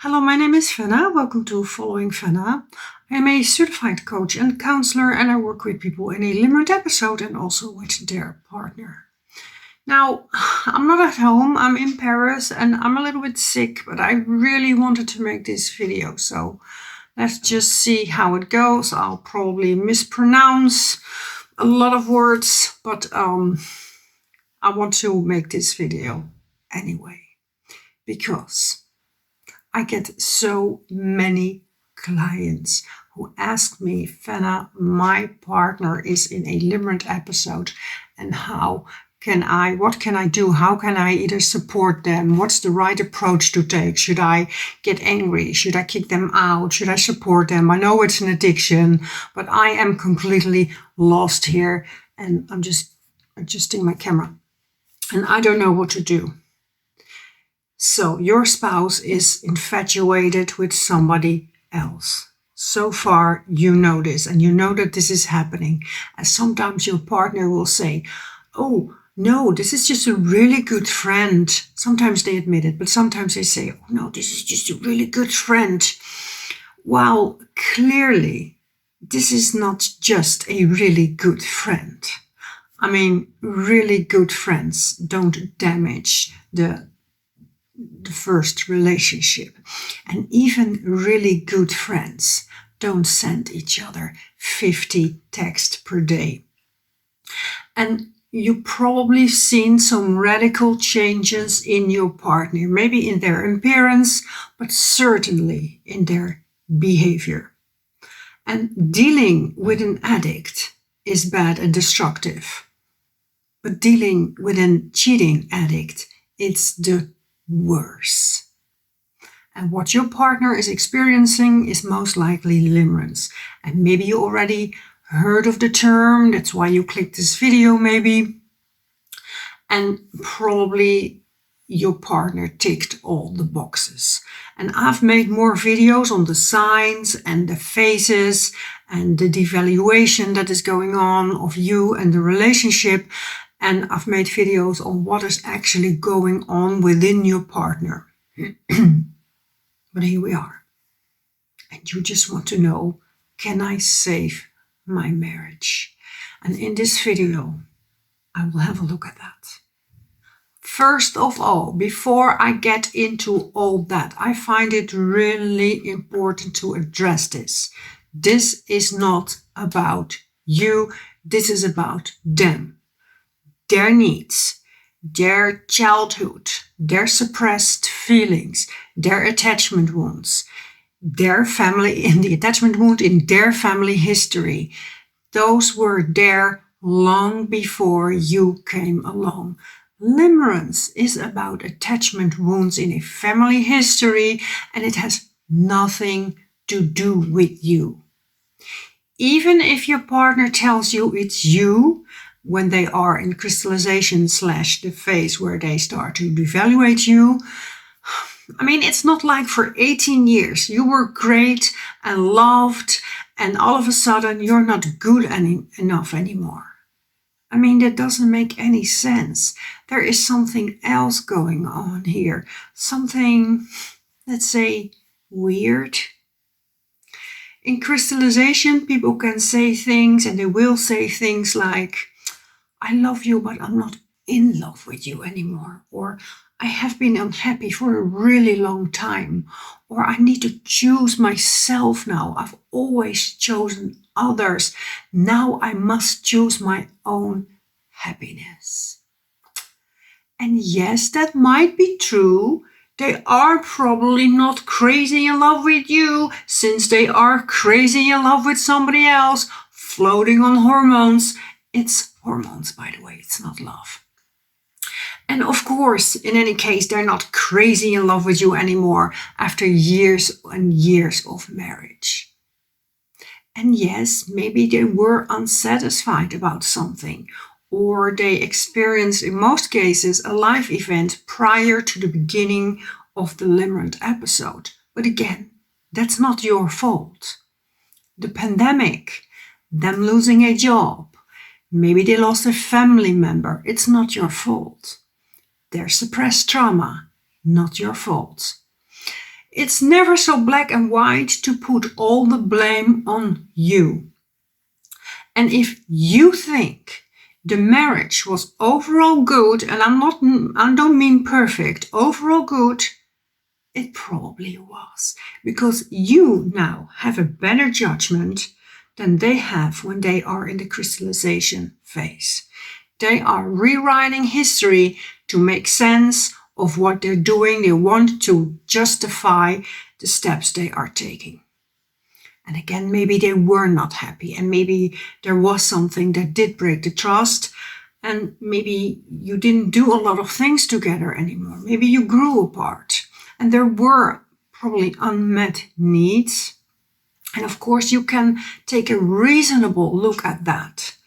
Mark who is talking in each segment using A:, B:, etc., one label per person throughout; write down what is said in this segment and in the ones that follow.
A: Hello, my name is Fenna. Welcome to Following Fenna. I am a certified coach and counselor, and I work with people in a Limerence episode and also with their partner. Now, I'm not at home, I'm in Paris and I'm a little bit sick, but I really wanted to make this video. So let's just see how it goes. I'll probably mispronounce a lot of words, but I want to make this video anyway, because I get so many clients who ask me, Fenna, my partner is in a Limerence episode, and what can I do? How can I either support them? What's the right approach to take? Should I get angry? Should I kick them out? Should I support them? I know it's an addiction, but I am completely lost here, and I'm just adjusting my camera, and I don't know what to do. So your spouse is infatuated with somebody else. So far, you know this, and you know that this is happening. And sometimes your partner will say, oh, no, this is just a really good friend. Sometimes they admit it, but sometimes they say, oh, no, this is just a really good friend. Well, clearly, this is not just a really good friend. I mean, really good friends don't damage the first relationship. And even really good friends don't send each other 50 texts per day. And you probably seen some radical changes in your partner, maybe in their appearance, but certainly in their behavior. And dealing with an addict is bad and destructive. But dealing with a cheating addict, it's the worse. And what your partner is experiencing is most likely limerence. And maybe you already heard of the term, that's why you clicked this video maybe. And probably your partner ticked all the boxes. And I've made more videos on the signs and the phases and the devaluation that is going on of you and the relationship. And I've made videos on what is actually going on within your partner. But here we are. And you just want to know, can I save my marriage? And in this video, I will have a look at that. First of all, before I get into all that, I find it really important to address this. This is not about you. This is about them. Their needs, their childhood, their suppressed feelings, their attachment wounds, their family, in the attachment wound in their family history. Those were there long before you came along. Limerence is about attachment wounds in a family history, and it has nothing to do with you. Even if your partner tells you it's you, when they are in crystallization / the phase where they start to devaluate you. I mean, it's not like for 18 years you were great and loved, and all of a sudden you're not good enough anymore. I mean, that doesn't make any sense. There is something else going on here. Something, let's say, weird. In crystallization, people can say things, and they will say things like, I love you, but I'm not in love with you anymore. Or I have been unhappy for a really long time. Or I need to choose myself now. I've always chosen others. Now I must choose my own happiness. And yes, that might be true. They are probably not crazy in love with you, since they are crazy in love with somebody else, floating on hormones. It's hormones, by the way, it's not love. And of course, in any case, they're not crazy in love with you anymore after years and years of marriage. And yes, maybe they were unsatisfied about something, or they experienced, in most cases, a life event prior to the beginning of the Limerence episode. But again, that's not your fault. The pandemic, them losing a job, maybe they lost a family member. It's not your fault. Their suppressed trauma, not your fault. It's never so black and white to put all the blame on you. And if you think the marriage was overall good, and I don't mean perfect, overall good, it probably was, because you now have a better judgment than they have when they are in the crystallization phase. They are rewriting history to make sense of what they're doing. They want to justify the steps they are taking. And again, maybe they were not happy, and maybe there was something that did break the trust, and maybe you didn't do a lot of things together anymore. Maybe you grew apart, and there were probably unmet needs. And of course, you can take a reasonable look at that.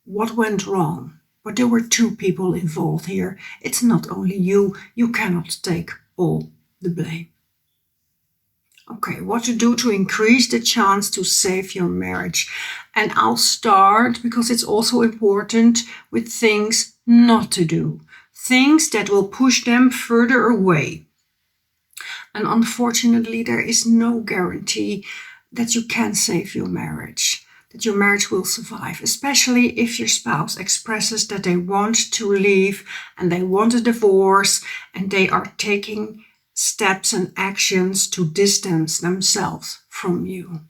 A: What went wrong? But there were two people involved here. It's not only you. You cannot take all the blame. Okay, what to do to increase the chance to save your marriage. And I'll start, because it's also important, with things not to do. Things that will push them further away. And unfortunately, there is no guarantee that you can save your marriage, that your marriage will survive, especially if your spouse expresses that they want to leave and they want a divorce, and they are taking steps and actions to distance themselves from you.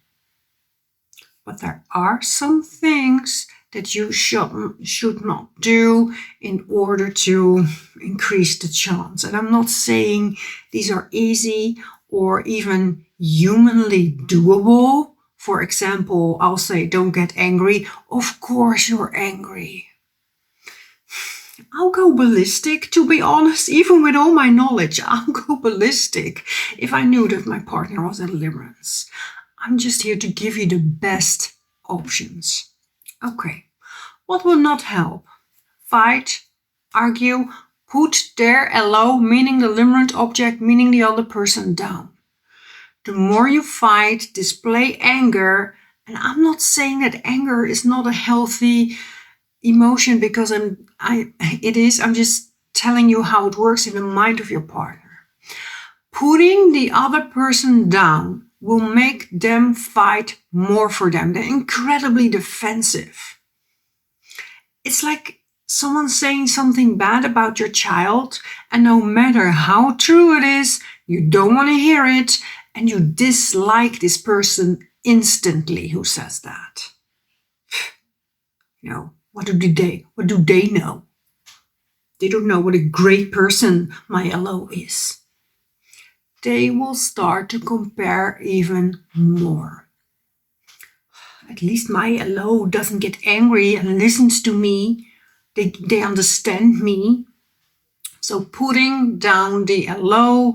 A: But there are some things that you should not do in order to increase the chance. And I'm not saying these are easy or even humanly doable. For example, I'll say, don't get angry. Of course you're angry. I'll go ballistic, to be honest. Even with all my knowledge, I'll go ballistic if I knew that my partner was in limerence. I'm just here to give you the best options. Okay, what will not help? Fight, argue, put their LO, meaning the limerent object, meaning the other person, down. The more you fight, display anger, and I'm not saying that anger is not a healthy emotion, because it is. I'm just telling you how it works in the mind of your partner. Putting the other person down will make them fight more for them. They're incredibly defensive. It's like someone saying something bad about your child, and no matter how true it is, you don't want to hear it, and you dislike this person instantly who says that. You know, what do they know? They don't know what a great person my LO is. They will start to compare even more. At least my LO doesn't get angry and listens to me. They understand me. So putting down the LO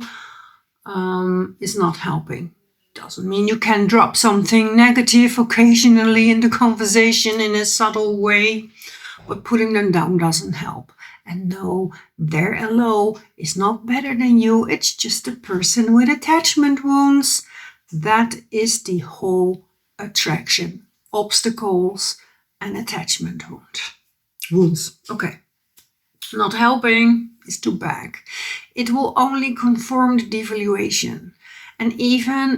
A: is not helping. Doesn't mean you can drop something negative occasionally in the conversation in a subtle way, but putting them down doesn't help. And no, their LO is not better than you. It's just a person with attachment wounds. That is the whole attraction, obstacles and attachment wounds. Okay, not helping is too bad. It will only confirm the devaluation. And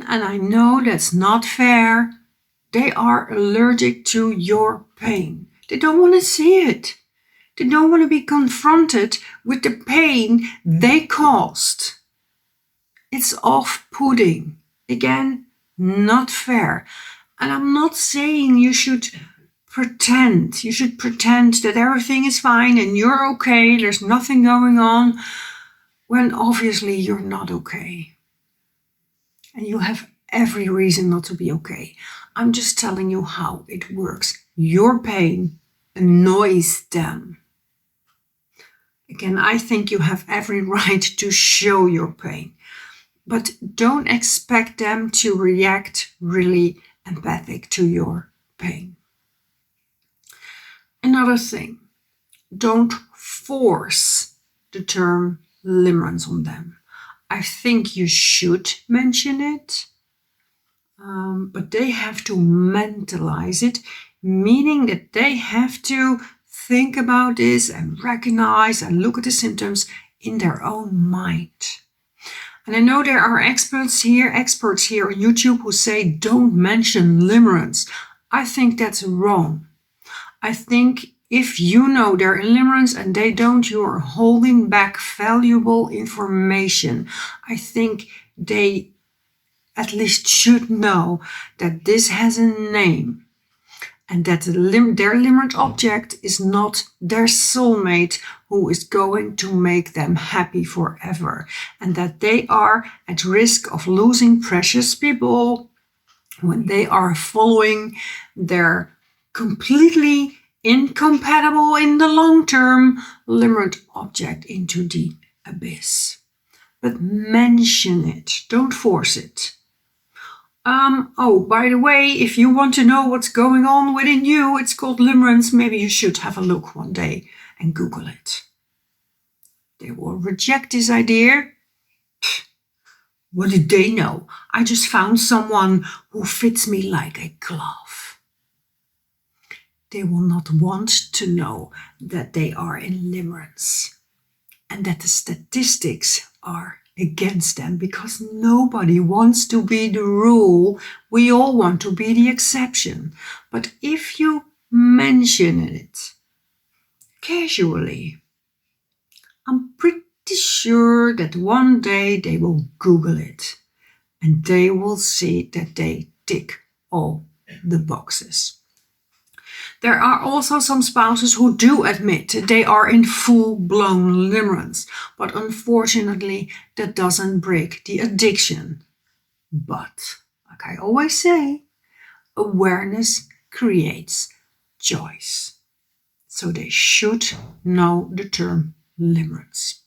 A: I know that's not fair, they are allergic to your pain. They don't want to see it. They don't want to be confronted with the pain they caused. It's off-putting. Again, not fair. And I'm not saying you should pretend. You should pretend that everything is fine and you're okay, there's nothing going on, when obviously you're not okay. And you have every reason not to be okay. I'm just telling you how it works. Your pain annoys them. Again, I think you have every right to show your pain, but don't expect them to react really empathic to your pain. Another thing, don't force the term limerence on them. I think you should mention it, but they have to mentalize it, meaning that they have to think about this and recognize and look at the symptoms in their own mind. And I know there are experts here on YouTube who say don't mention limerence. I think that's wrong. I think if you know they're in limerence and they don't, you are holding back valuable information. I think they at least should know that this has a name and that their limerent object is not their soulmate who is going to make them happy forever, and that they are at risk of losing precious people when they are following their completely incompatible in the long term limerent object into the abyss. But mention it, don't force it. Oh, by the way, if you want to know what's going on within you, it's called limerence. Maybe you should have a look one day and Google it. They will reject this idea. Pfft, what do they know? I just found someone who fits me like a glove. They will not want to know that they are in limerence and that the statistics are against them, because nobody wants to be the rule. We all want to be the exception. But if you mention it casually, I'm pretty sure that one day they will Google it and they will see that they tick all the boxes. There are also some spouses who do admit that they are in full-blown limerence, but unfortunately that doesn't break the addiction. But, like I always say, awareness creates choice. So they should know the term limerence.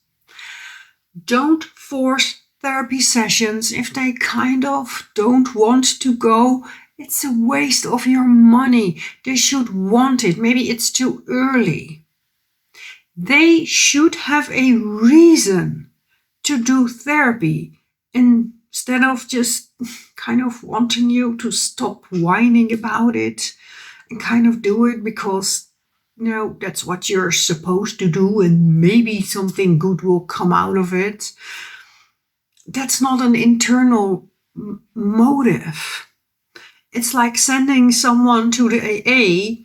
A: Don't force therapy sessions if they kind of don't want to go. It's a waste of your money. They should want it. Maybe it's too early. They should have a reason to do therapy instead of just kind of wanting you to stop whining about it and kind of do it because, that's what you're supposed to do and maybe something good will come out of it. That's not an internal motive. It's like sending someone to the AA,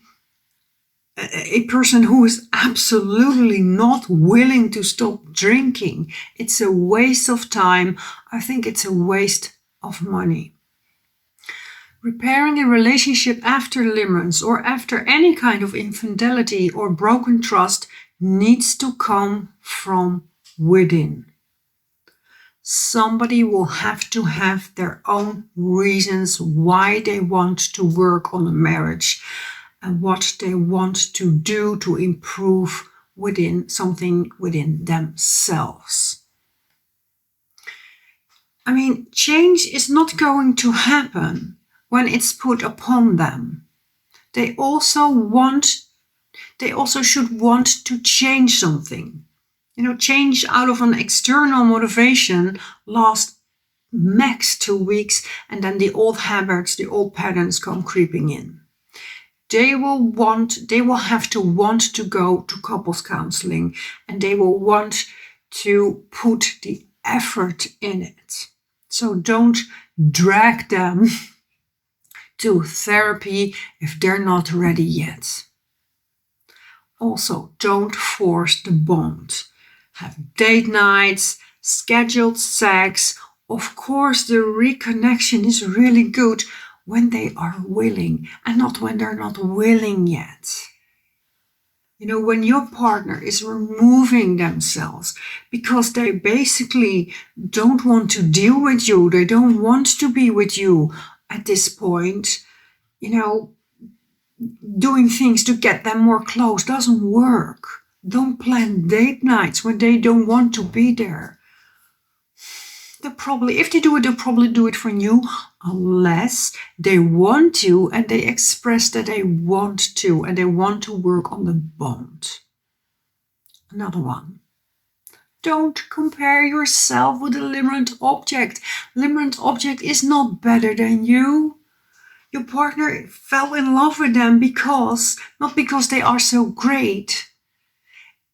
A: a person who is absolutely not willing to stop drinking. It's a waste of time. I think it's a waste of money. Repairing a relationship after limerence or after any kind of infidelity or broken trust needs to come from within. Somebody will have to have their own reasons why they want to work on a marriage and what they want to do to improve something within themselves. I mean, change is not going to happen when it's put upon them. They also should want to change something. Change out of an external motivation lasts max 2 weeks, and then the old habits, the old patterns come creeping in. They will have to want to go to couples counseling, and they will want to put the effort in it. So don't drag them to therapy if they're not ready yet. Also, don't force the bond. Have date nights, scheduled sex. Of course, the reconnection is really good when they are willing and not when they're not willing yet. When your partner is removing themselves because they basically don't want to deal with you, they don't want to be with you at this point, doing things to get them more close doesn't work. Don't plan date nights when they don't want to be there. If they do it, they'll probably do it for you unless they want to and they express that they want to and they want to work on the bond. Another one. Don't compare yourself with a limerent object. Limerent object is not better than you. Your partner fell in love with them not because they are so great.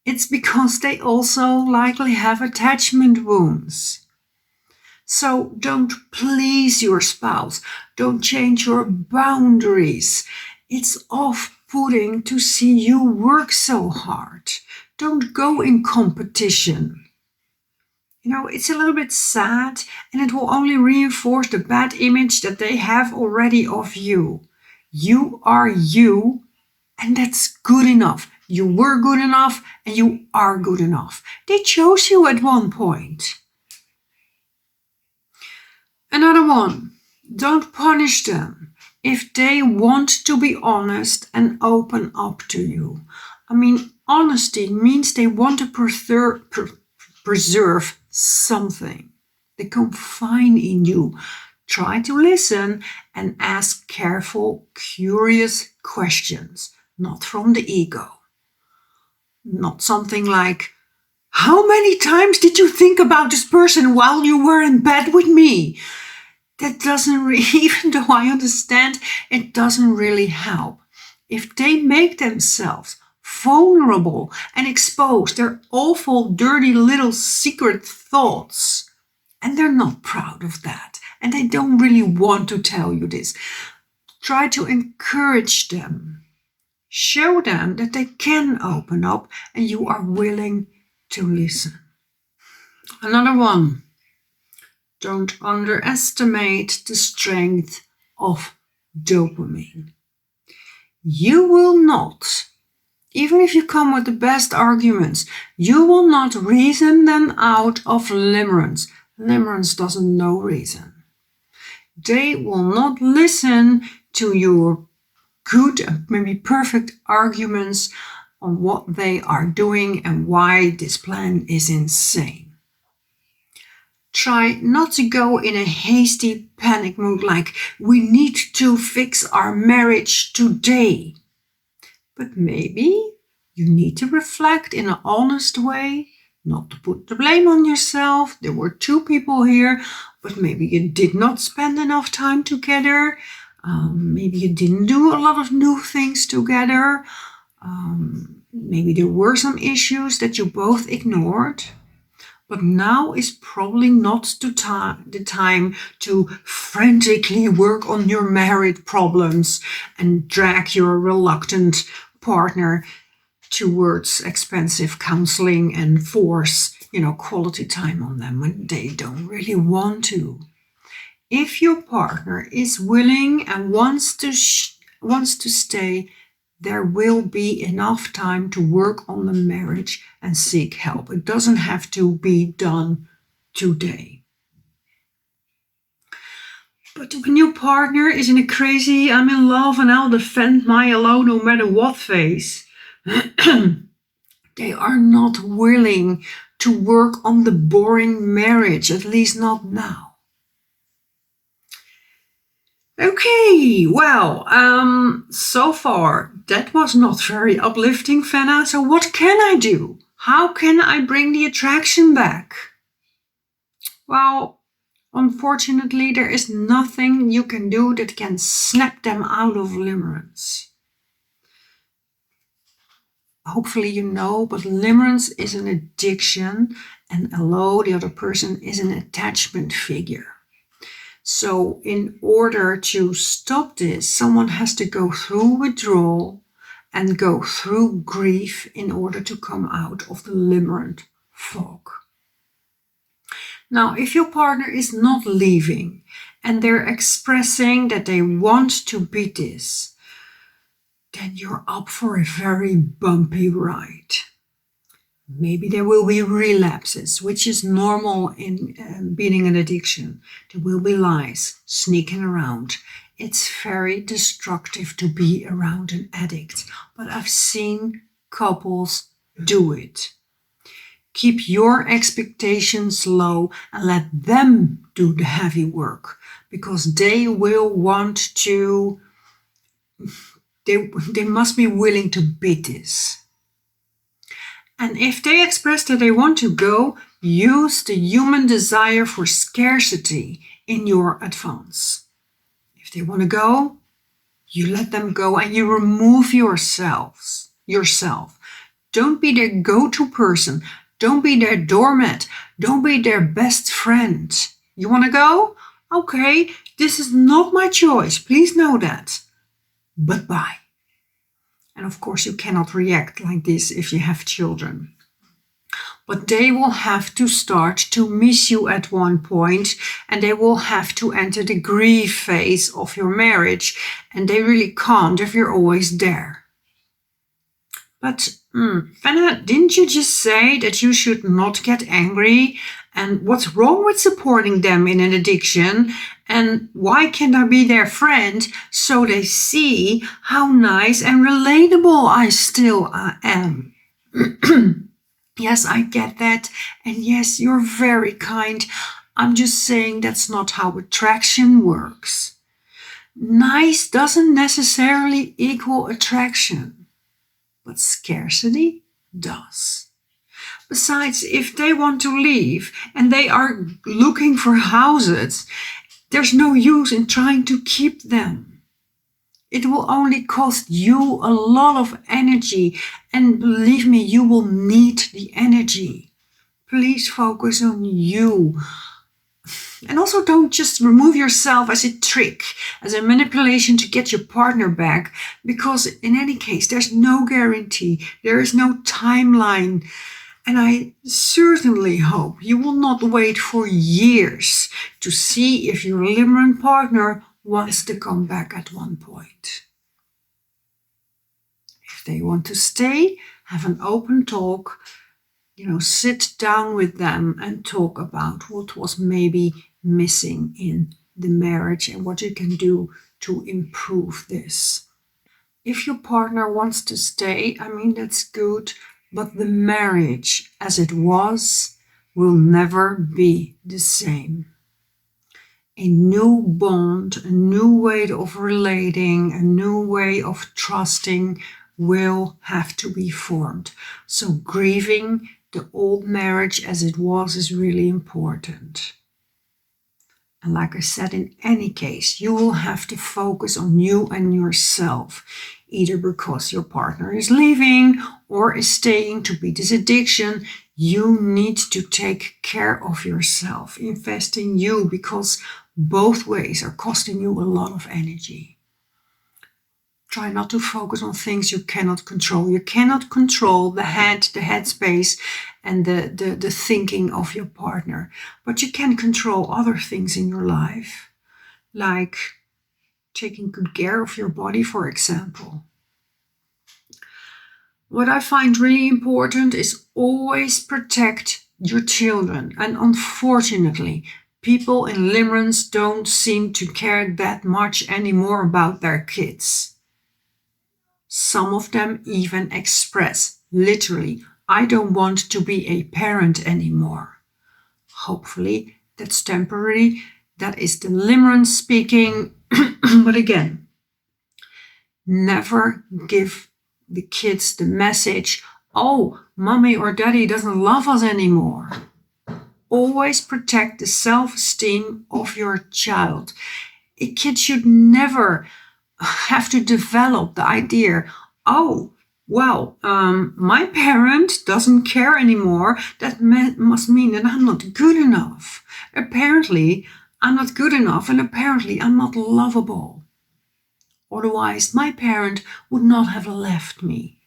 A: It's because they also likely have attachment wounds. So don't please your spouse. Don't change your boundaries. It's off-putting to see you work so hard. Don't go in competition. It's a little bit sad, and it will only reinforce the bad image that they have already of you. You are you, and that's good enough. You were good enough, and you are good enough. They chose you at one point. Another one, don't punish them if they want to be honest and open up to you. Honesty means they want to preserve something. They confide in you. Try to listen and ask careful, curious questions, not from the ego. Not something like, how many times did you think about this person while you were in bed with me? That doesn't even though I understand, it doesn't really help. If they make themselves vulnerable and expose their awful, dirty little secret thoughts, and they're not proud of that, and they don't really want to tell you this, try to encourage them. Show them that they can open up and you are willing to listen. Another one. Don't underestimate the strength of dopamine. You will not, even if you come with the best arguments, you will not reason them out of limerence. Limerence doesn't know reason. They will not listen to your good and maybe perfect arguments on what they are doing and why this plan is insane. Try not to go in a hasty panic mood like, we need to fix our marriage today. But maybe you need to reflect in an honest way, not to put the blame on yourself. There were two people here, but maybe you did not spend enough time together. Maybe you didn't do a lot of new things together. Maybe there were some issues that you both ignored. But now is probably not the time to frantically work on your marriage problems and drag your reluctant partner towards expensive counseling and force, quality time on them when they don't really want to. If your partner is willing and wants to stay, there will be enough time to work on the marriage and seek help. It doesn't have to be done today. But when your partner is in a crazy, I'm in love and I'll defend my alone no matter what phase, they are not willing to work on the boring marriage, at least not now. Okay, well, so far that was not very uplifting, Fenna. So what can I do? How can I bring the attraction back? Well, unfortunately, there is nothing you can do that can snap them out of limerence. Hopefully you know, but limerence is an addiction and allow the other person is an attachment figure. So in order to stop this, someone has to go through withdrawal and go through grief in order to come out of the limerent fog. Now, if your partner is not leaving and they're expressing that they want to beat this, then you're up for a very bumpy ride. Maybe there will be relapses, which is normal in beating an addiction. There will be lies sneaking around. It's very destructive to be around an addict, but I've seen couples do it. Keep your expectations low and let them do the heavy work, because they will want to, they must be willing to beat this. And if they express that they want to go, use the human desire for scarcity in your advance. If they want to go, you let them go and you remove yourself. Don't be their go-to person. Don't be their doormat. Don't be their best friend. You want to go? Okay, this is not my choice. Please know that. But bye. And of course, you cannot react like this if you have children. But they will have to start to miss you at one point, and they will have to enter the grief phase of your marriage, and they really can't if you're always there. But, Fenna, didn't you just say that you should not get angry? And what's wrong with supporting them in an addiction? And why can't I be their friend so they see how nice and relatable I still am? Yes, I get that. And yes, you're very kind. I'm just saying that's not how attraction works. Nice doesn't necessarily equal attraction, but scarcity does. Besides, if they want to leave and they are looking for houses, there's no use in trying to keep them. It will only cost you a lot of energy, and believe me, you will need the energy. Please focus on you. And also don't just remove yourself as a trick, as a manipulation to get your partner back, because in any case, there's no guarantee, there is no timeline. And I certainly hope you will not wait for years to see if your limerent partner wants to come back at one point. If they want to stay, have an open talk, sit down with them and talk about what was maybe missing in the marriage and what you can do to improve this. If your partner wants to stay, that's good, but the marriage as it was will never be the same. A new bond, a new way of relating, a new way of trusting will have to be formed. So grieving the old marriage as it was is really important. And like I said, in any case, you will have to focus on you and yourself, either because your partner is leaving or is staying to beat this addiction. You need to take care of yourself, invest in you, because both ways are costing you a lot of energy. Try not to focus on things you cannot control. You cannot control the headspace, and the thinking of your partner. But you can control other things in your life, like taking good care of your body, for example. What I find really important is always protect your children. And unfortunately, people in limerence don't seem to care that much anymore about their kids. Some of them even express, literally, I don't want to be a parent anymore. Hopefully, that's temporary. That is the limerence speaking. But again, never give the kids the message, oh, mommy or daddy doesn't love us anymore. Always protect the self-esteem of your child. A kid should never have to develop the idea, oh, well, my parent doesn't care anymore. That must mean that I'm not good enough. Apparently, I'm not good enough, and apparently I'm not lovable. Otherwise, my parent would not have left me.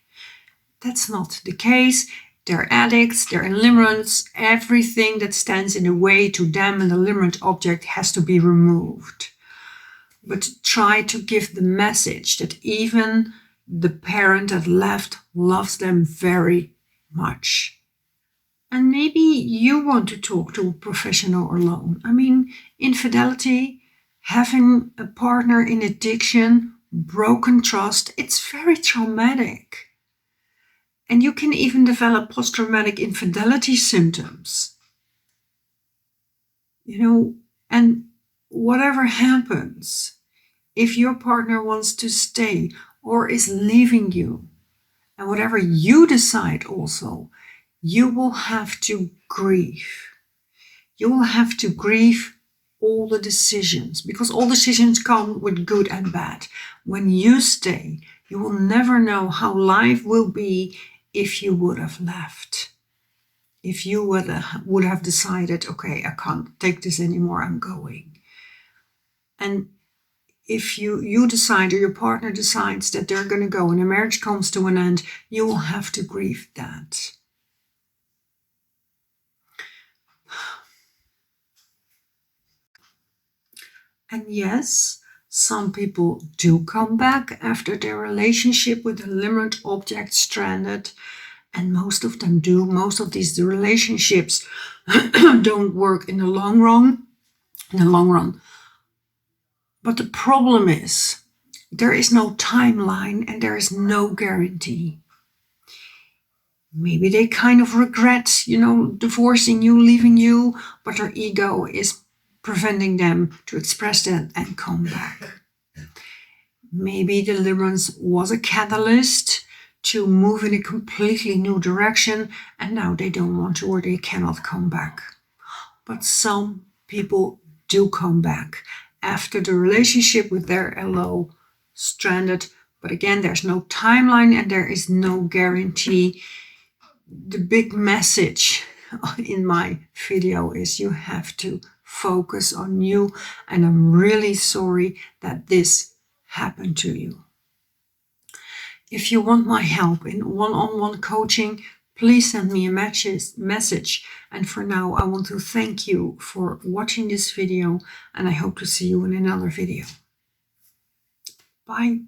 A: That's not the case. They're addicts, they're in limerence. Everything that stands in the way to them and the limerent object has to be removed. But try to give the message that even the parent that left loves them very much. And maybe you want to talk to a professional alone. Infidelity, having a partner in addiction, broken trust, it's very traumatic. And you can even develop post-traumatic infidelity symptoms. And whatever happens, if your partner wants to stay or is leaving you, and whatever you decide also, you will have to grieve. You will have to grieve all the decisions, because all decisions come with good and bad. When you stay, you will never know how life will be if you would have left. if you would have decided, okay, I can't take this anymore, I'm going. And if you decide, or your partner decides that they're going to go and the marriage comes to an end, you will have to grieve that. And yes, some people do come back after their relationship with a limerent object stranded, and most of them do. Most of these relationships don't work in the long run. But the problem is, there is no timeline and there is no guarantee. Maybe they kind of regret, divorcing you, leaving you, but their ego is preventing them to express that and come back. Maybe the limerence was a catalyst to move in a completely new direction, and now they don't want to, or they cannot come back. But some people do come back after the relationship with their LO stranded. But again, there's no timeline and there is no guarantee. The big message in my video is you have to focus on you, and I'm really sorry that this happened to you. If you want my help in one-on-one coaching, please send me a message. And for now, I want to thank you for watching this video, and I hope to see you in another video. Bye.